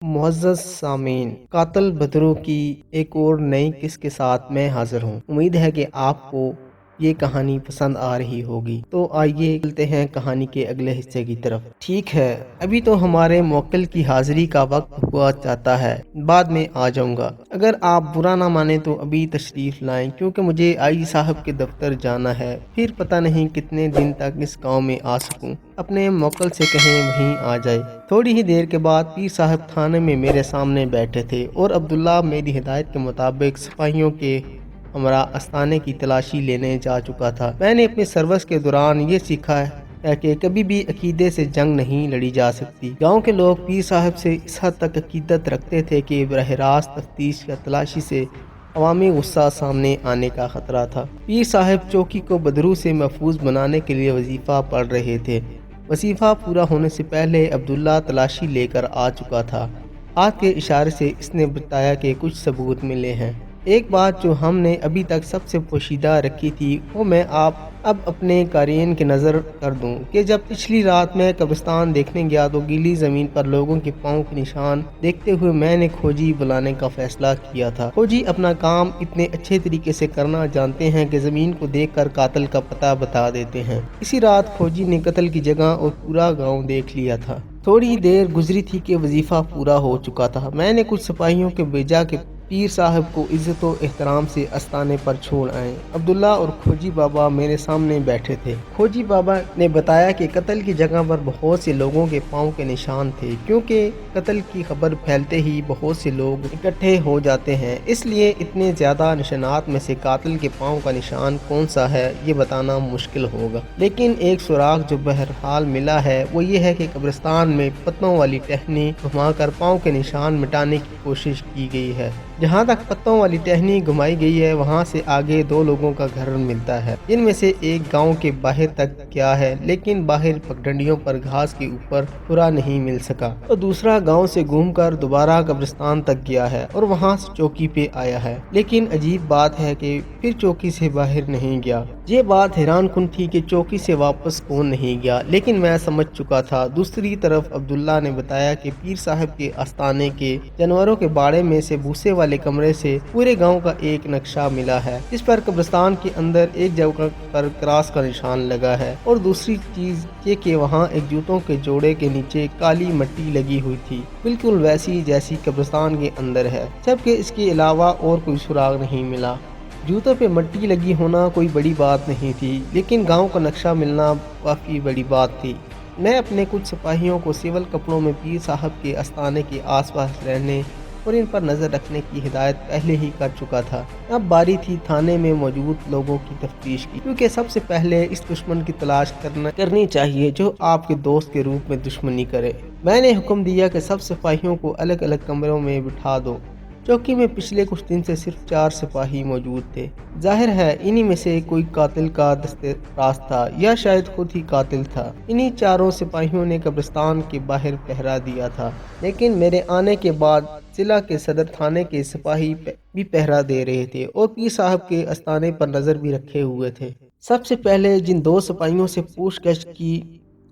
معزز سامعین، قاتل بدرو کی ایک اور نئی قسط کے ساتھ میں حاضر ہوں۔ امید ہے کہ آپ کو یہ کہانی پسند آ رہی ہوگی، تو آئیے چلتے ہیں کہانی کے اگلے حصے کی طرف۔ ٹھیک ہے، ابھی تو ہمارے موکل کی حاضری کا وقت ہوا چاہتا ہے، بعد میں آ جاؤں گا۔ اگر آپ برا نہ مانیں تو ابھی تشریف لائیں، کیونکہ مجھے آئی صاحب کے دفتر جانا ہے، پھر پتہ نہیں کتنے دن تک اس گاؤں میں آ سکوں۔ اپنے موکل سے کہیں وہیں آ جائے۔ تھوڑی ہی دیر کے بعد پیر صاحب تھانے میں میرے سامنے بیٹھے تھے اور عبداللہ میری ہدایت کے مطابق سپاہیوں کے ہمراہ استانے کی تلاشی لینے جا چکا تھا۔ میں نے اپنے سروس کے دوران یہ سیکھا ہے کہ کبھی بھی عقیدے سے جنگ نہیں لڑی جا سکتی۔ گاؤں کے لوگ پیر صاحب سے اس حد تک عقیدت رکھتے تھے کہ براہ راست تفتیش یا تلاشی سے عوامی غصہ سامنے آنے کا خطرہ تھا۔ پیر صاحب چوکی کو بدرو سے محفوظ بنانے کے لیے وظیفہ پڑھ رہے تھے۔ وظیفہ پورا ہونے سے پہلے عبداللہ تلاشی لے کر آ چکا تھا۔ ہاتھ کے اشارے سے اس نے بتایا کہ کچھ ثبوت ملے ہیں۔ ایک بات جو ہم نے ابھی تک سب سے پوشیدہ رکھی تھی، وہ میں اب اپنے قارئین کی نظر کر دوں کہ جب پچھلی رات میں قبرستان دیکھنے گیا تو گیلی زمین پر لوگوں کے پاؤں کے نشان دیکھتے ہوئے میں نے کھوجی بلانے کا فیصلہ کیا تھا۔ کھوجی اپنا کام اتنے اچھے طریقے سے کرنا جانتے ہیں کہ زمین کو دیکھ کر قاتل کا پتہ بتا دیتے ہیں۔ اسی رات کھوجی نے قتل کی جگہ اور پورا گاؤں دیکھ لیا تھا۔ تھوڑی دیر گزری تھی کہ وظیفہ پورا ہو چکا تھا۔ میں نے کچھ سپاہیوں کے بھیجا کہ پیر صاحب کو عزت و احترام سے استانے پر چھوڑ آئیں۔ عبداللہ اور کھوجی بابا میرے سامنے بیٹھے تھے۔ کھوجی بابا نے بتایا کہ قتل کی جگہ پر بہت سے لوگوں کے پاؤں کے نشان تھے، کیونکہ قتل کی خبر پھیلتے ہی بہت سے لوگ اکٹھے ہو جاتے ہیں، اس لیے اتنے زیادہ نشانات میں سے قاتل کے پاؤں کا نشان کون سا ہے یہ بتانا مشکل ہوگا۔ لیکن ایک سراغ جو بہرحال ملا ہے وہ یہ ہے کہ قبرستان میں پتوں والی ٹہنی گھما کر پاؤں کے نشان مٹانے کی کوشش کی گئی ہے۔ جہاں تک پتوں والی ٹہنی گھمائی گئی ہے وہاں سے آگے دو لوگوں کا گھر ملتا ہے، جن میں سے ایک گاؤں کے باہر تک گیا ہے لیکن باہر پگڈنڈیوں پر گھاس کے اوپر پورا نہیں مل سکا، اور دوسرا گاؤں سے گھوم کر دوبارہ قبرستان تک گیا ہے اور وہاں سے چوکی پہ آیا ہے، لیکن عجیب بات ہے کہ پھر چوکی سے باہر نہیں گیا۔ یہ بات حیران کن تھی کہ چوکی سے واپس کون نہیں گیا، لیکن میں سمجھ چکا تھا۔ دوسری طرف عبداللہ نے بتایا کہ پیر صاحب کے آستانے کے جانوروں کے باڑے میں سے بھوسے والے کمرے سے پورے گاؤں کا ایک نقشہ ملا ہے، جس پر قبرستان کے اندر ایک جگہ پر کراس کا نشان لگا ہے، اور دوسری چیز یہ کہ وہاں ایک جوتوں کے جوڑے کے نیچے کالی مٹی لگی ہوئی تھی، بالکل ویسی جیسی قبرستان کے اندر ہے، جبکہ اس کے علاوہ اور کوئی سراغ نہیں ملا۔ جوتوں پہ مٹی لگی ہونا کوئی بڑی بات نہیں تھی، لیکن گاؤں کا نقشہ ملنا کافی بڑی بات تھی۔ میں اپنے کچھ سپاہیوں کو سول کپڑوں میں پیر صاحب کے آستانے کے آس پاس رہنے اور ان پر نظر رکھنے کی ہدایت پہلے ہی کر چکا تھا۔ اب باری تھی تھانے میں موجود لوگوں کی تفتیش کی، کیونکہ سب سے پہلے اس دشمن کی تلاش کرنی چاہیے جو آپ کے دوست کے روپ میں دشمنی کرے۔ میں نے حکم دیا کہ سب سپاہیوں کو الگ الگ کمروں میں بٹھا دو۔ چوکی میں پچھلے کچھ دن سے صرف 4 سپاہی موجود تھے۔ ظاہر ہے انہی میں سے کوئی قاتل کا دست راست تھا یا شاید خود ہی قاتل تھا۔ انہی 4 سپاہیوں نے قبرستان کے باہر پہرا دیا تھا، لیکن میرے آنے کے بعد ضلع کے صدر تھانے کے سپاہی بھی پہرا دے رہے تھے اور پیر صاحب کے استانے پر نظر بھی رکھے ہوئے تھے۔ سب سے پہلے جن 2 سپاہیوں سے پوچھ گچھ کی،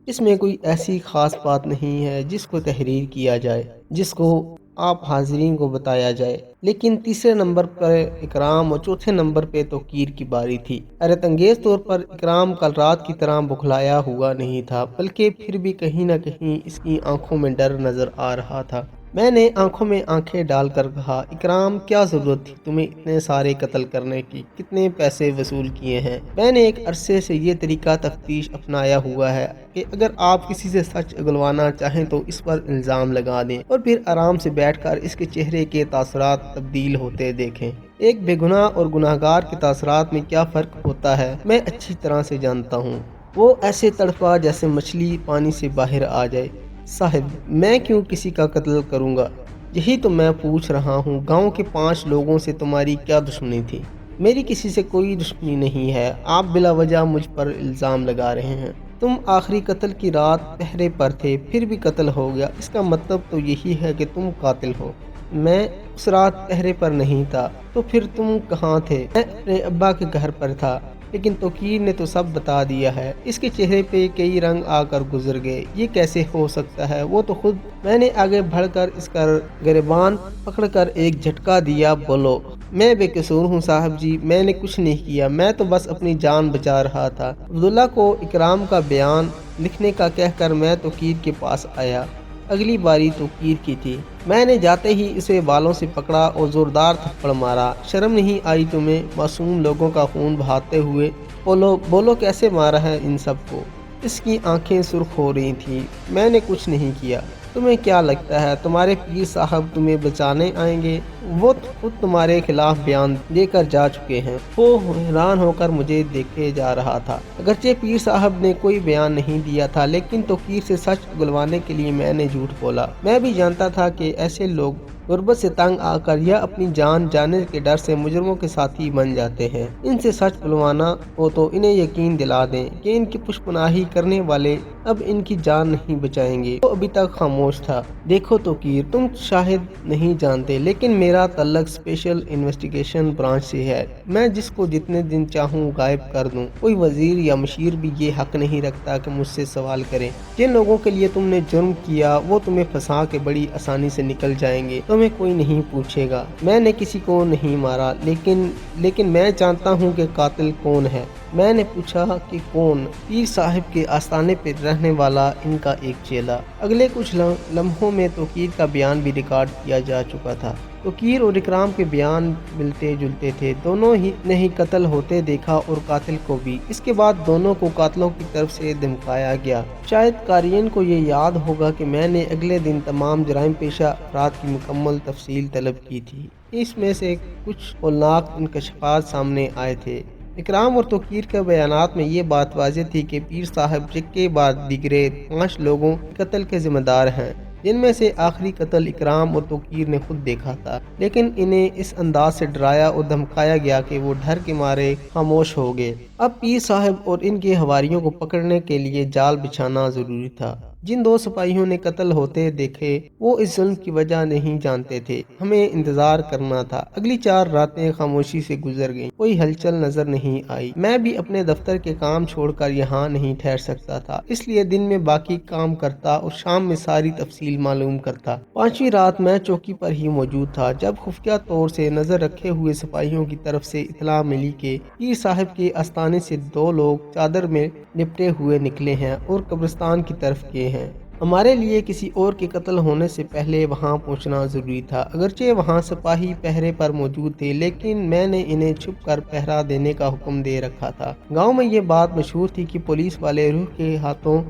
اس میں کوئی ایسی خاص بات نہیں ہے جس کو تحریر کیا جائے، جس کو آپ حاضرین کو بتایا جائے، لیکن تیسرے نمبر پر اکرام اور چوتھے نمبر پہ توقیر کی باری تھی۔ حیرت انگیز طور پر اکرام کل رات کی طرح بکھلایا ہوا نہیں تھا، بلکہ پھر بھی کہیں نہ کہیں اس کی آنکھوں میں ڈر نظر آ رہا تھا۔ میں نے آنکھوں میں آنکھیں ڈال کر کہا، اکرام کیا ضرورت تھی تمہیں اتنے سارے قتل کرنے کی؟ کتنے پیسے وصول کیے ہیں؟ میں نے ایک عرصے سے یہ طریقہ تفتیش اپنایا ہوا ہے کہ اگر آپ کسی سے سچ اگلوانا چاہیں تو اس پر الزام لگا دیں اور پھر آرام سے بیٹھ کر اس کے چہرے کے تاثرات تبدیل ہوتے دیکھیں۔ ایک بے گناہ اور گناہگار کے تاثرات میں کیا فرق ہوتا ہے میں اچھی طرح سے جانتا ہوں۔ وہ ایسے تڑپا جیسے مچھلی پانی سے باہر آ جائے۔ صاحب، میں کیوں کسی کا قتل کروں گا؟ یہی تو میں پوچھ رہا ہوں۔ گاؤں کے 5 لوگوں سے تمہاری کیا دشمنی تھی؟ میری کسی سے کوئی دشمنی نہیں ہے، آپ بلا وجہ مجھ پر الزام لگا رہے ہیں۔ تم آخری قتل کی رات پہرے پر تھے، پھر بھی قتل ہو گیا، اس کا مطلب تو یہی ہے کہ تم قاتل ہو۔ میں اس رات پہرے پر نہیں تھا، تو پھر تم کہاں تھے؟ میں اپنے ابا کے گھر پر تھا۔ لیکن توقیر نے تو سب بتا دیا ہے۔ اس کے چہرے پہ کئی رنگ آ کر گزر گئے۔ یہ کیسے ہو سکتا ہے؟ وہ تو خود… میں نے آگے بڑھ کر اس کا گریبان پکڑ کر ایک جھٹکا دیا۔ بولو۔ میں بے قصور ہوں صاحب جی، میں نے کچھ نہیں کیا، میں تو بس اپنی جان بچا رہا تھا۔ عبداللہ کو اکرام کا بیان لکھنے کا کہہ کر میں توقیر کے پاس آیا۔ اگلی باری توقیر کی تھی۔ میں نے جاتے ہی اسے بالوں سے پکڑا اور زوردار تھپڑ مارا۔ شرم نہیں آئی تمہیں معصوم لوگوں کا خون بہاتے ہوئے؟ بولو بولو، کیسے مارا ہے ان سب کو؟ اس کی آنکھیں سرخ ہو رہی تھیں۔ میں نے کچھ نہیں کیا۔ تمہیں کیا لگتا ہے تمہارے پیر صاحب تمہیں بچانے آئیں گے؟ وہ خود تمہارے خلاف بیان دے کر جا چکے ہیں۔ وہ حیران ہو کر مجھے دیکھے جا رہا تھا۔ اگرچہ پیر صاحب نے کوئی بیان نہیں دیا تھا، لیکن توقیر سے سچ اگلوانے کے لیے میں نے جھوٹ بولا۔ میں بھی جانتا تھا کہ ایسے لوگ غربت سے تنگ آ کر یا اپنی جان جانے کے ڈر سے مجرموں کے ساتھی بن جاتے ہیں۔ ان سے سچ بلوانا ہو تو انہیں یقین دلا دیں کہ ان کی پشت پناہی کرنے والے اب ان کی جان نہیں بچائیں گے۔ وہ ابھی تک خاموش تھا۔ دیکھو توقیر، تم شاید نہیں جانتے، لیکن میرا تعلق اسپیشل انویسٹیگیشن برانچ سے ہے۔ میں جس کو جتنے دن چاہوں غائب کر دوں۔ کوئی وزیر یا مشیر بھی یہ حق نہیں رکھتا کہ مجھ سے سوال کرے۔ جن لوگوں کے لیے تم نے جرم کیا وہ تمہیں پھنسا کے بڑی آسانی سے نکل جائیں گے۔ تمہیں کوئی نہیں پوچھے گا۔ میں نے کسی کو نہیں مارا، لیکن میں جانتا ہوں کہ قاتل کون ہے۔ میں نے پوچھا کہ کون؟ پیر صاحب کے آستانے پہ رہنے والا ان کا ایک چیلا۔ اگلے کچھ لمحوں میں توقیر کا بیان بھی ریکارڈ کیا جا چکا تھا۔ توقیر اور اکرام کے بیان ملتے جلتے تھے۔ دونوں ہی نے ہی قتل ہوتے دیکھا اور قاتل کو بھی۔ اس کے بعد دونوں کو قاتلوں کی طرف سے دھمکایا گیا۔ شاید قارئین کو یہ یاد ہوگا کہ میں نے اگلے دن تمام جرائم پیشہ افراد کی مکمل تفصیل طلب کی تھی۔ اس میں سے کچھ ہولناک انکشافات سامنے آئے تھے۔ اکرام اور توقیر کے بیانات میں یہ بات واضح تھی کہ پیر صاحب یکے بعد دیگرے 5 لوگوں کے قتل کے ذمہ دار ہیں، جن میں سے آخری قتل اکرام اور توقیر نے خود دیکھا تھا، لیکن انہیں اس انداز سے ڈرایا اور دھمکایا گیا کہ وہ ڈر کے مارے خاموش ہو گئے۔ اب پیر صاحب اور ان کے حواریوں کو پکڑنے کے لیے جال بچھانا ضروری تھا۔ جن 2 سپاہیوں نے قتل ہوتے دیکھے وہ اس ظلم کی وجہ نہیں جانتے تھے۔ ہمیں انتظار کرنا تھا۔ اگلی 4 راتیں خاموشی سے گزر گئیں۔ کوئی ہلچل نظر نہیں آئی۔ میں بھی اپنے دفتر کے کام چھوڑ کر یہاں نہیں ٹھہر سکتا تھا، اس لیے دن میں باقی کام کرتا اور شام میں ساری تفصیل معلوم کرتا۔ 5ویں رات میں چوکی پر ہی موجود تھا جب خفیہ طور سے نظر رکھے ہوئے سپاہیوں کی طرف سے اطلاع ملی کہ پیر صاحب کے آستانے سے 2 لوگ چادر میں لپٹے ہوئے نکلے ہیں اور قبرستان کی طرف گئے ہیں۔ ہمارے لیے کسی اور کے قتل ہونے سے پہلے وہاں پہنچنا ضروری تھا۔ اگرچہ وہاں سپاہی پہرے پر موجود تھے، لیکن میں نے انہیں چھپ کر پہرا دینے کا حکم دے رکھا تھا۔ گاؤں میں یہ بات مشہور تھی کہ پولیس والے روح کے ہاتھوں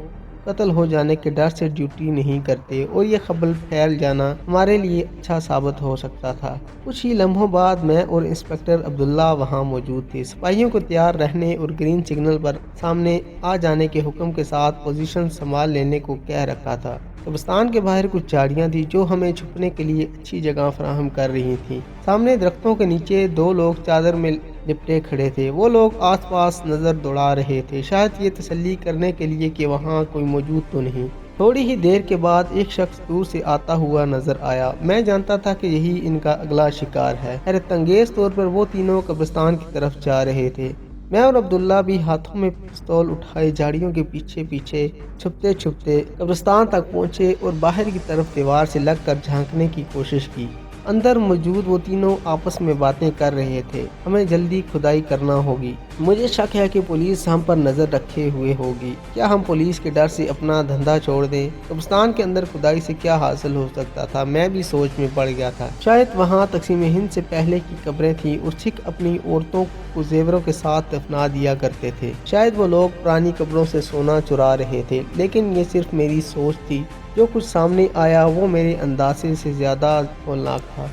قتل ہو جانے کے ڈر سے ڈیوٹی نہیں کرتے، اور یہ خبر پھیل جانا ہمارے لیے اچھا ثابت ہو سکتا تھا۔ کچھ ہی لمحوں بعد میں اور انسپکٹر عبداللہ وہاں موجود تھے۔ سپاہیوں کو تیار رہنے اور گرین سگنل پر سامنے آ جانے کے حکم کے ساتھ پوزیشن سنبھال لینے کو کہہ رکھا تھا۔ قبرستان کے باہر کچھ جھاڑیاں تھیں جو ہمیں چھپنے کے لیے اچھی جگہ فراہم کر رہی تھیں۔ سامنے درختوں کے نیچے 2 لوگ چادر میں لپٹے کھڑے تھے۔ وہ لوگ آس پاس نظر دوڑا رہے تھے، شاید یہ تسلی کرنے کے لیے کہ وہاں کوئی موجود تو نہیں۔ تھوڑی ہی دیر کے بعد ایک شخص دور سے آتا ہوا نظر آیا۔ میں جانتا تھا کہ یہی ان کا اگلا شکار ہے۔ حیرت انگیز طور پر وہ تینوں قبرستان کی طرف جا رہے تھے۔ میں اور عبداللہ بھی ہاتھوں میں پستول اٹھائے جھاڑیوں کے پیچھے پیچھے چھپتے چھپتے قبرستان تک پہنچے اور باہر کی طرف دیوار سے لگ کر جھانکنے کی کوشش کی۔ اندر موجود وہ تینوں آپس میں باتیں کر رہے تھے۔ ہمیں جلدی کھدائی کرنا ہوگی۔ مجھے شک ہے کہ پولیس ہم پر نظر رکھے ہوئے ہوگی۔ کیا ہم پولیس کے ڈر سے اپنا دھندا چھوڑ دیں؟ قبرستان کے اندر کھدائی سے کیا حاصل ہو سکتا تھا؟ میں بھی سوچ میں پڑ گیا تھا۔ شاید وہاں تقسیم ہند سے پہلے کی قبریں تھیں اور سکھ اپنی عورتوں کو زیوروں کے ساتھ دفنا دیا کرتے تھے۔ شاید وہ لوگ پرانی قبروں سے سونا چرا رہے تھے، لیکن یہ صرف میری سوچ تھی۔ جو کچھ سامنے آیا وہ میرے اندازے سے زیادہ ہولناک تھا۔